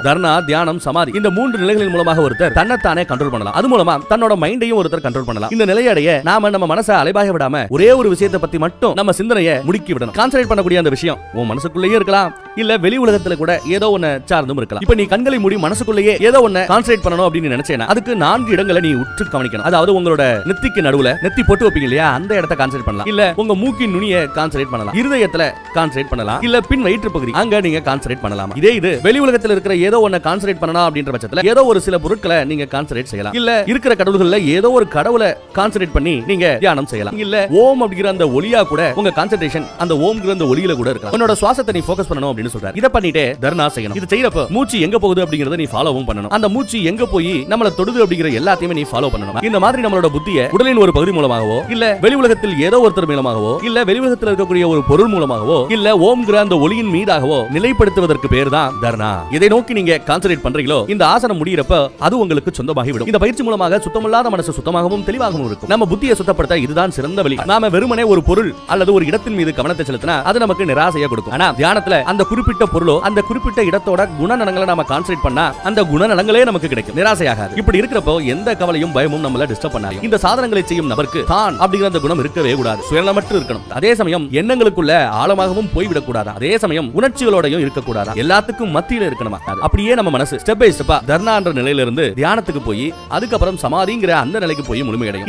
தர்ணா, தியானம், சமாதி இந்த 3 நிலைகளின் மூலமாக ஒருத்தர் தன்னைத்தானே கண்ட்ரோல் பண்ணலாம். அது மூலமா தன்னோட மைண்டையும் ஒருத்தர் கண்ட்ரோல் பண்ணலாம். இந்த நிலையை அடைய நாம நம்ம மனசை அலைபாய விடாம ஒரே ஒரு விஷயத்தை பத்தி மட்டும் நம்ம சிந்தனையை முடுக்கி விடணும். கான்சென்ட்ரேட் பண்ணக்கூடிய அந்த விஷயம் உன் மனசுக்குள்ளேயே இருக்கலாம், இல்ல வெளி உலகத்துல கூட ஏதோ ஒன்னு சார்ந்தும் இருக்கலாம். இப்ப நீ கண்களை மூடி மனசுக்குள்ளேயே ஏதோ ஒன்னு கான்சென்ட்ரேட் பண்ணணும் அப்படின்னு நினைச்சேனா அதுக்கு 4 இடங்களை நீ உற்று கவனிக்கணும். அதாவது உங்களோட நெத்திக்கு நடுவுல நெத்தி போட்டு வைப்பீங்க இல்லையா, அந்த இடத்தை கான்சென்ட்ரேட் பண்ணலாம். இல்ல உங்க மூக்கின் நுனியை கான்சென்ட்ரேட் பண்ணலாம், இருதயத்துல கான்சென்ட்ரேட் பண்ணலாம், இல்ல பின் வயிற்று பகுதி அங்க நீங்க கான்சென்ட்ரேட் பண்ணலாம். இதே இது வெளி உலகத்துல இருக்கிற ஏதோ ஒன்னு கான்சென்ட்ரேட் பண்ணணும் அப்படின்ற பட்சத்துல ஏதோ ஒரு சில பொருட்களை நீங்க கான்சென்ட்ரேட் செய்யலாம். இல்ல இருக்கிற கடவுள்கள்ல ஏதோ ஒரு கடவுளை கான்சென்ட்ரேட் பண்ணி நீங்க தியானம் செய்யலாம். இல்ல ஓம் அப்படிங்கிற அந்த ஒலியா கூட உங்க கான்சென்ட்ரேஷன் அந்த ஓம்ங்கிற அந்த ஒலியில கூட இருக்கலாம். உன்னோட சுவாசத்தை நீ ஃபோக்கஸ் பண்ணணும் அப்படின்னு சொல்றாரு. இத பண்ணிட்டே தர்ணா செய்யணும். இது செய்யறப்ப மூச்சு எங்க போகுது அப்படிங்கறத நீ ஃபாலோவும் பண்ணணும். அந்த மூச்சு எங்க போய் நம்மள தொடுது அப்படிங்கிற எல்லாத்தையுமே நீ ஃபாலோ பண்ணணும். இந்த மாதிரி நம்மளோட புத்தியை உடலின் ஒரு பகுதி மூலமாகவோ, இல்ல வெளி உலகத்தில் ஏதோ ஒருத்தர் மூலமாகவோ, இல்ல வெளி உலகத்தில் இருக்கக்கூடிய ஒரு பொருள் மூலமாகவோ, இல்ல ஓம்ங்கிற அந்த ஒலியின் மீதாகவோ நிலைப்படுத்துவதற்கு பேர் தான் தர்ணா. இதை நோக்கி நீங்க கான்சென்ட்ரேட் பண்றீங்களோ இந்த ஆசனம் முடியறப்ப அது உங்களுக்கு சொந்தமாகி விடும். இந்த பயிற்சி மூலமாக சுத்தமில்லாத மனசு சுத்தமாகவும் தெளிவாகவும் இருக்கும். நம்ம புத்தியை சுத்தப்படுத்த இதுதான் சிறந்த வழி. நாம வெறுமனே ஒரு பொருள் அல்லது ஒரு இடத்தின் மீது கவனத்தை செலுத்தினா அது நமக்கு நிராசையை கொடுக்கும். ஆனா தியானத்துல அந்த குறிப்பிட்ட பொருளோ அந்த குறிப்பிட்ட இடத்தோட குணநலங்களை நாம கான்சென்ட்ரேட் பண்ணா அந்த குணநலங்களே நமக்கு கிடைக்கும், நிராசையாகாது. இப்படி இருக்கிறப்போ எந்த கவலையும் பயமும் நம்மள டிஸ்டர்ப் பண்ணாது. இந்த சாதனங்களை செய்யும் நபருக்கு தான் அப்படிங்கிற அந்த குணம் இருக்கவே கூடாது. சுயநலமற்று இருக்கணும். அதே சமயம் எண்ணங்களுக்குள்ள ஆழமாகவும் போய்விடக் கூடாது. அதே சமயம் உணர்ச்சிகளோடையும் இருக்கக்கூடாது. எல்லாத்துக்கும் மத்தியில இருக்கணுமா. அப்படியே நம்ம மனசு ஸ்டெப் பை ஸ்டெப்பா தர்ணான்ற நிலையிலிருந்து தியானத்துக்கு போய் அதுக்கப்புறம் சமாதிங்கிற அந்த நிலைக்கு போய் முழுமையடையும்.